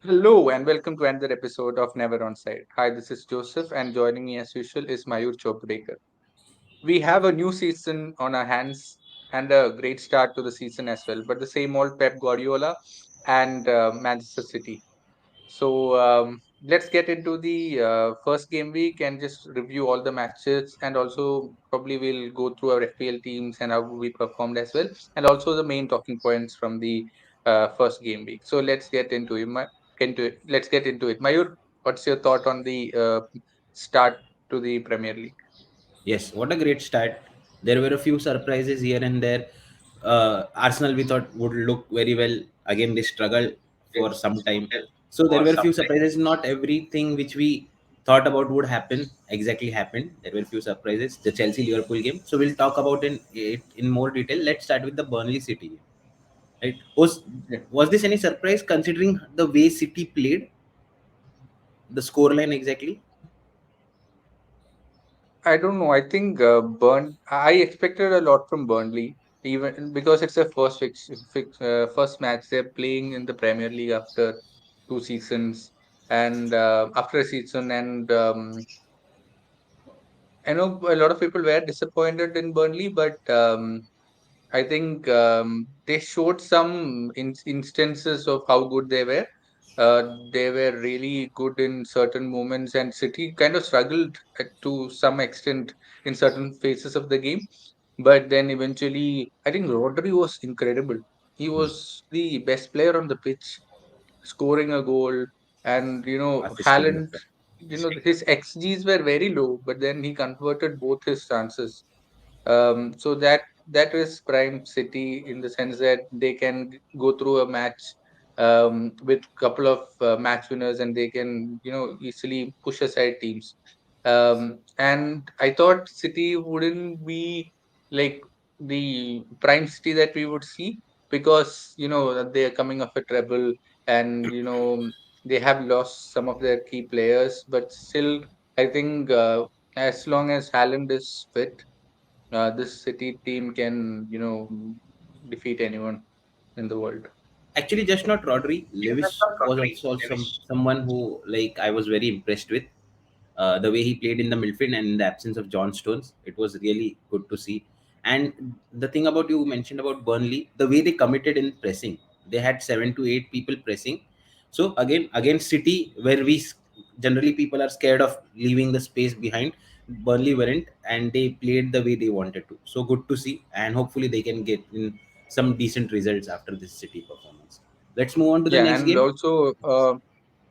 Hello and welcome to another episode of Never Onside. Hi, this is Joseph, and joining me as usual is Mayur Choprekar. We have a new season on our hands and a great start to the season as well, but the same old Pep Guardiola and Manchester City. So let's get into the first game week and just review all the matches, and also probably we'll go through our FPL teams and how we performed as well, and also the main talking points from the first game week. So let's get into it. Let's get into it. Mayur, what's your thought on the start to the Premier League? Yes, what a great start. There were a few surprises here and there. Arsenal we thought would look very well. Again, they struggled for some time. So there were a few surprises. Not everything which we thought about would happen exactly happened. There were a few surprises. The Chelsea Liverpool game. So we'll talk about it in more detail. Let's start with the Burnley City game. Right? Was this any surprise considering the way City played, the scoreline exactly? I don't know. I think I expected a lot from Burnley, even because it's their first match. They're playing in the Premier League after two seasons, and after a season, and I know a lot of people were disappointed in Burnley, but I think they showed some instances of how good they were. They were really good in certain moments, and City kind of struggled to some extent in certain phases of the game. But then eventually, I think Rodri was incredible. He was the best player on the pitch, scoring a goal, and Assisting the Haaland. His XGs were very low, but then he converted both his chances. So that is prime City in the sense that they can go through a match with couple of match winners, and they can easily push aside teams. And I thought City wouldn't be like the prime City that we would see, because they are coming off a treble, and they have lost some of their key players, but still I think as long as Haaland is fit, this City team can, defeat anyone in the world. Actually, just not Rodri. Lewis was also someone who I was very impressed with. The way he played in the midfield and in the absence of John Stones, it was really good to see. And the thing about you mentioned about Burnley, the way they committed in pressing, they had 7 to 8 people pressing. So again, against City, where generally people are scared of leaving the space behind, Burnley weren't, and they played the way they wanted to. So good to see, and hopefully they can get in some decent results after this City performance. Let's move on to the Yeah, next and game. also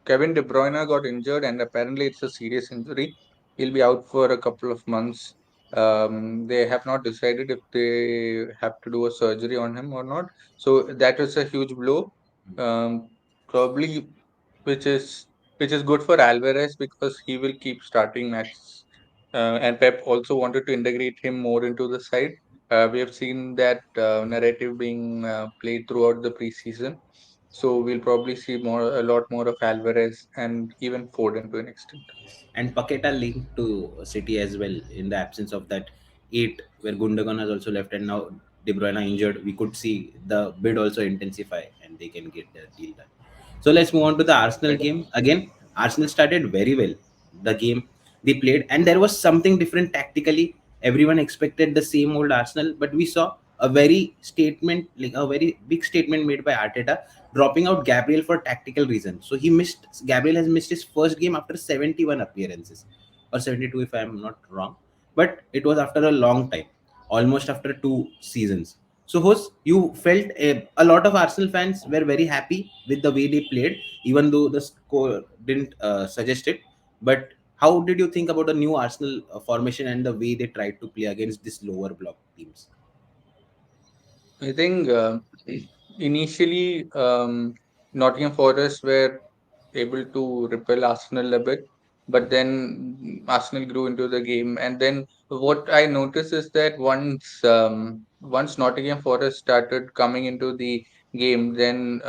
Kevin De Bruyne got injured, and apparently it's a serious injury. He'll be out for a couple of months. They have not decided if they have to do a surgery on him or not. So that is a huge blow. Um, Probably, which is which is good for Alvarez because he will keep starting matches. And Pep also wanted to integrate him more into the side. We have seen that narrative being played throughout the preseason. So we'll probably see a lot more of Alvarez and even Foden to an extent. And Paqueta linked to City as well in the absence of that eight, where Gundogan has also left and now De Bruyne injured. We could see the bid also intensify and they can get the deal done. So let's move on to the Arsenal Right. game. Again, Arsenal started very well. The game they played, and there was something different tactically. Everyone expected the same old Arsenal, but we saw a very statement, like a very big statement made by Arteta, dropping out Gabriel for tactical reasons. So Gabriel has missed his first game after 71 appearances, or 72 if I am not wrong. But it was after a long time, almost after 2 seasons. So, Hos, you felt a lot of Arsenal fans were very happy with the way they played, even though the score didn't suggest it. But how did you think about the new Arsenal formation and the way they tried to play against these lower block teams? I think initially Nottingham Forest were able to repel Arsenal a bit, but then Arsenal grew into the game. And then what I noticed is that once Nottingham Forest started coming into the game, then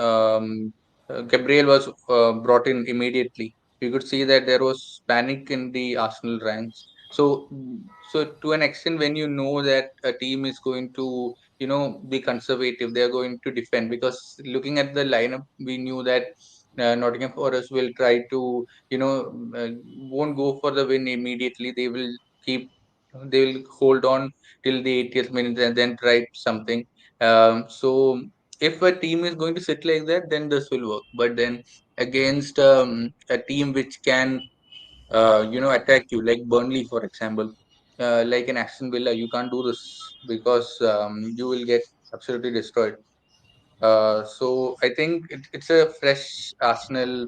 Gabriel was brought in immediately. You could see that there was panic in the Arsenal ranks. So to an extent, when you know that a team is going to be conservative, they are going to defend, because looking at the lineup we knew that Nottingham Forest will try to, won't go for the win immediately. Keep, they will hold on till the 80th minute and then try something. So if a team is going to sit like that, then this will work. But then against a team which can, attack you, like Burnley, for example, like an Aston Villa, you can't do this because you will get absolutely destroyed. So I think it's a fresh Arsenal,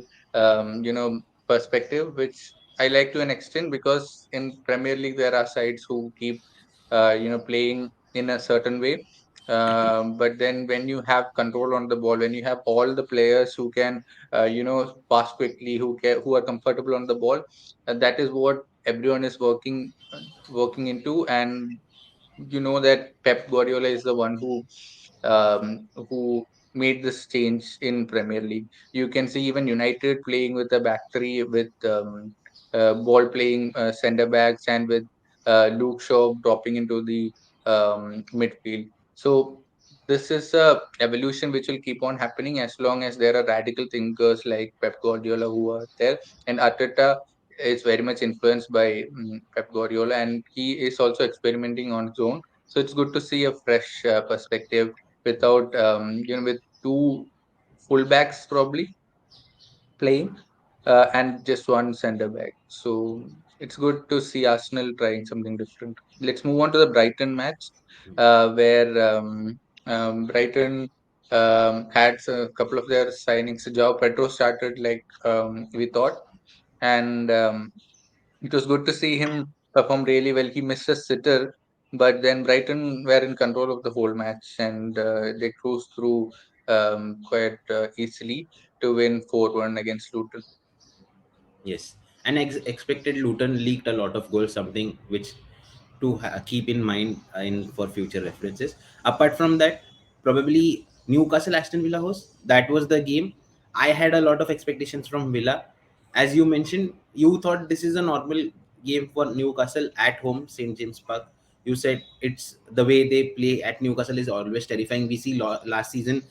perspective, which I like to an extent, because in Premier League there are sides who keep, playing in a certain way. But then when you have control on the ball, when you have all the players who can, pass quickly, who are comfortable on the ball, that is what everyone is working into. And you know that Pep Guardiola is the one who made this change in Premier League. You can see even United playing with a back three with ball playing centre backs, and with Luke Shaw dropping into the midfield. So this is a evolution which will keep on happening as long as there are radical thinkers like Pep Guardiola who are there, and Arteta is very much influenced by Pep Guardiola, and he is also experimenting on his own. So it's good to see a fresh perspective without, with two fullbacks probably playing, and just one centre back. So it's good to see Arsenal trying something different. Let's move on to the Brighton match, where Brighton had a couple of their signings. Joao Pedro started like we thought, and it was good to see him perform really well. He missed a sitter, but then Brighton were in control of the whole match, and they cruised through quite easily to win 4-1 against Luton. Yes, and expected Luton leaked a lot of goals, something which to keep in mind in for future references. Apart from that, probably Newcastle Aston Villa host. That was the game. I had a lot of expectations from Villa. As you mentioned, you thought this is a normal game for Newcastle at home, St James Park. You said it's the way they play at Newcastle is always terrifying. We see last season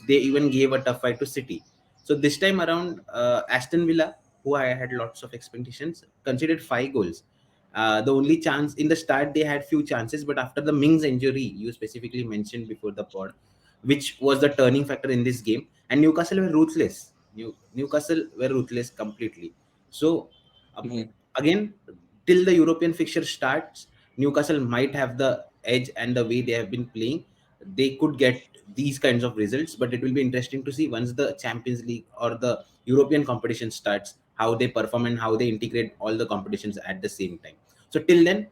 they even gave a tough fight to City. So this time around, Aston Villa, who I had lots of expectations, conceded 5 goals. The only chance in the start they had few chances, but after the Mings injury, you specifically mentioned before the pod, which was the turning factor in this game, and Newcastle were ruthless. Newcastle were ruthless completely. So uh, Mhm. again, till the European fixture starts, Newcastle might have the edge, and the way they have been playing, they could get these kinds of results. But it will be interesting to see once the Champions League or the European competition starts, how they perform and how they integrate all the competitions at the same time. So till then,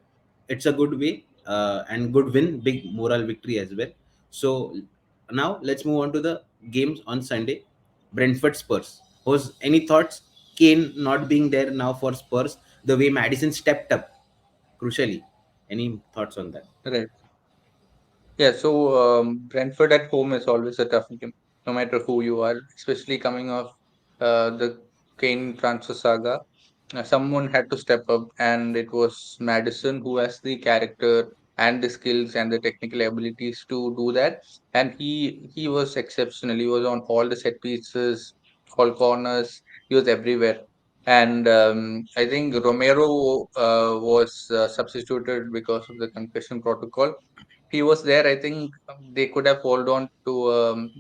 it's a good way and good win, big moral victory as well. So now let's move on to the games on Sunday. Brentford Spurs. Was any thoughts? Kane not being there now for Spurs, the way Madison stepped up, crucially. Any thoughts on that? Right. Yeah, so Brentford at home is always a tough game, no matter who you are, especially coming off the Kane transfer saga. Someone had to step up, and it was Madison who has the character and the skills and the technical abilities to do that. And he was exceptional. He was on all the set pieces, all corners. He was everywhere. And I think Romero was substituted because of the concussion protocol. He was there. I think they could have hold on to,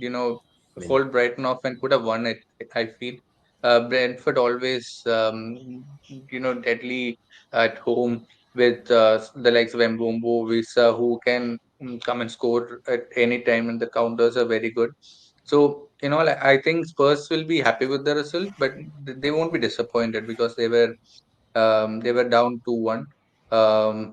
Win. hold Brighton off and could have won it. I feel Brentford always, deadly at home with the likes of Mbombo, Visa, who can come and score at any time, and the counters are very good. So, like, I think Spurs will be happy with the result, but they won't be disappointed because they were down 2-1. I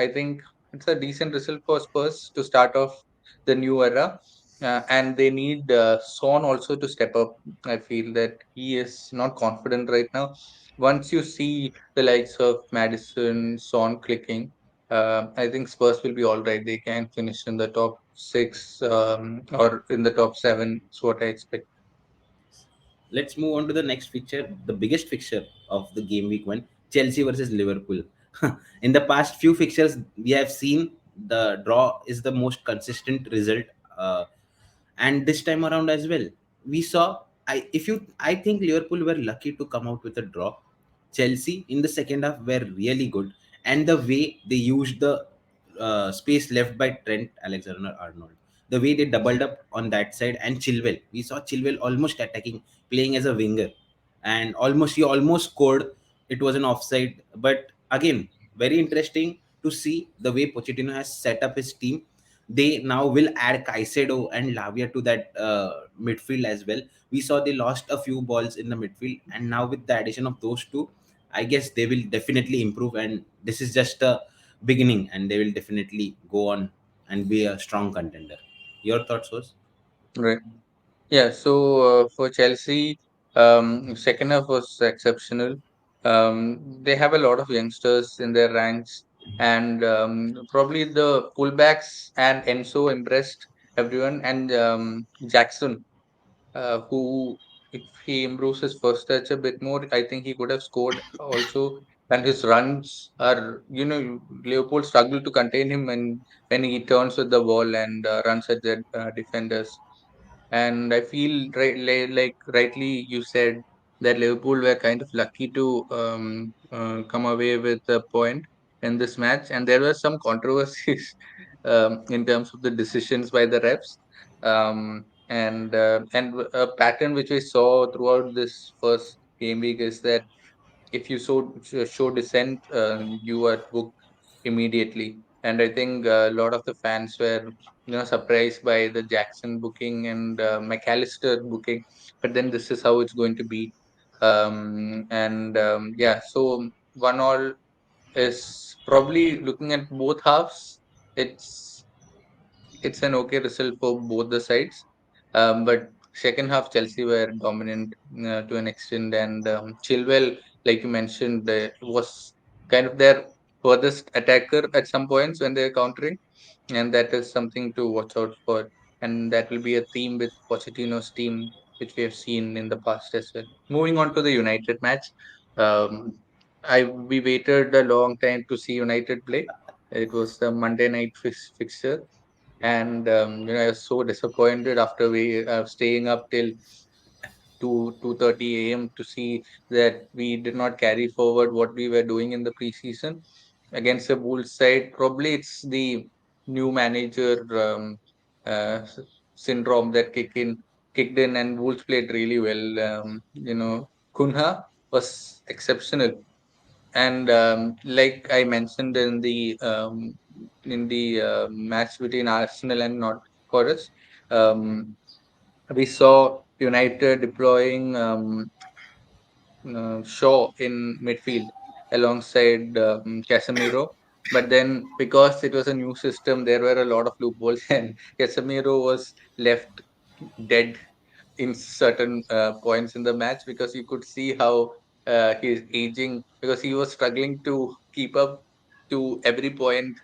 think it's a decent result for Spurs to start off the new era. And they need Son also to step up. I feel that he is not confident right now. Once you see the likes of Madison, Son clicking, I think Spurs will be all right. They can finish in the top six, or in the top seven. Is what I expect. Let's move on to the next fixture, the biggest fixture of the game week one, Chelsea versus Liverpool. In the past few fixtures, we have seen the draw is the most consistent result, uh, and this time around as well, we saw. I think Liverpool were lucky to come out with a draw. Chelsea in the second half were really good, and the way they used the space left by Trent Alexander-Arnold, the way they doubled up on that side, and Chilwell, we saw Chilwell almost attacking, playing as a winger, and he almost scored. It was an offside, but again, very interesting to see the way Pochettino has set up his team. They now will add Caicedo and Lavia to that midfield as well. We saw they lost a few balls in the midfield, and now with the addition of those two, I guess they will definitely improve, and this is just a beginning, and they will definitely go on and be a strong contender. Your thoughts was? Right. Yeah, so for Chelsea, second half was exceptional. They have a lot of youngsters in their ranks, and probably the fullbacks and Enzo impressed everyone. And Jackson, who, if he improves his first touch a bit more, I think he could have scored also. And his runs are, Liverpool struggle to contain him when he turns with the ball and runs at the defenders. And I feel like rightly you said that Liverpool were kind of lucky to come away with a point in this match, and there were some controversies in terms of the decisions by the refs, and a pattern which we saw throughout this first game week is that if you show dissent, you are booked immediately. And I think a lot of the fans were, surprised by the Jackson booking and McAllister booking. But then this is how it's going to be. And yeah, so 1-1 is probably looking at both halves. It's it's an okay result for both the sides. But second half, Chelsea were dominant to an extent, and Chilwell, like you mentioned, was kind of their furthest attacker at some points when they're countering, and that is something to watch out for. And that will be a theme with Pochettino's team, which we have seen in the past as well. Moving on to the United match, um, we waited a long time to see United play. It was the Monday night fixture, and I was so disappointed after we staying up till 2:30 a.m. to see that we did not carry forward what we were doing in the preseason against the Bulls side. Probably it's the new manager syndrome that kicked in, and Wolves played really well. Kunha was exceptional, and like I mentioned in the match between Arsenal and Not Forest, we saw United deploying Shaw in midfield alongside Casemiro. But then, because it was a new system, there were a lot of loopholes, and Casemiro was left dead in certain points in the match, because you could see how he's aging, because he was struggling to keep up to every point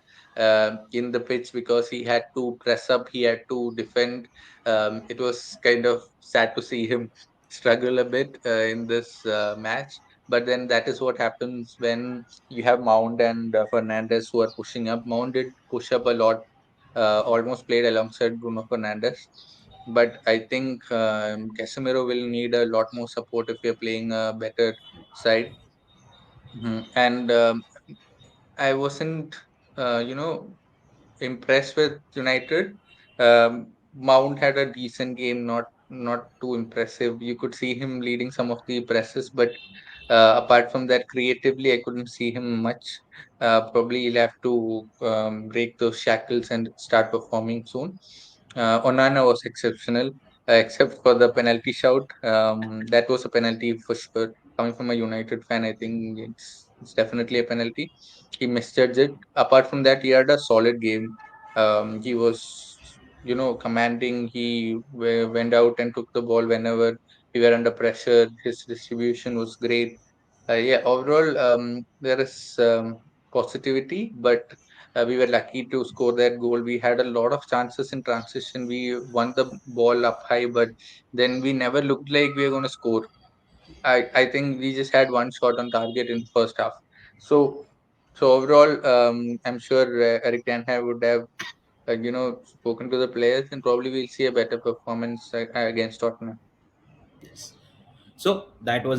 in the pitch, because he had to press up, he had to defend. It was kind of sad to see him struggle a bit in this match. But then that is what happens when you have Mount and Fernandez who are pushing up. Mount did push up a lot, almost played alongside Bruno Fernandes. But I think Casemiro will need a lot more support if we are playing a better side. And I wasn't, impressed with United. Mount had a decent game, not too impressive. You could see him leading some of the presses, but apart from that, creatively, I couldn't see him much. Probably he'll have to break those shackles and start performing soon. Onana was exceptional, except for the penalty shout. That was a penalty for sure. Coming from a United fan, I think it's definitely a penalty. He misjudged it. Apart from that, he had a solid game. He was, commanding. He went out and took the ball whenever we were under pressure. His distribution was great. Yeah, overall, there is positivity, but we were lucky to score that goal. We had a lot of chances in transition. We won the ball up high, but then we never looked like we were going to score. I think we just had one shot on target in first half. So so overall, I'm sure Eric Ten Hag would have spoken to the players, and probably we'll see a better performance against Tottenham. Yes. So that was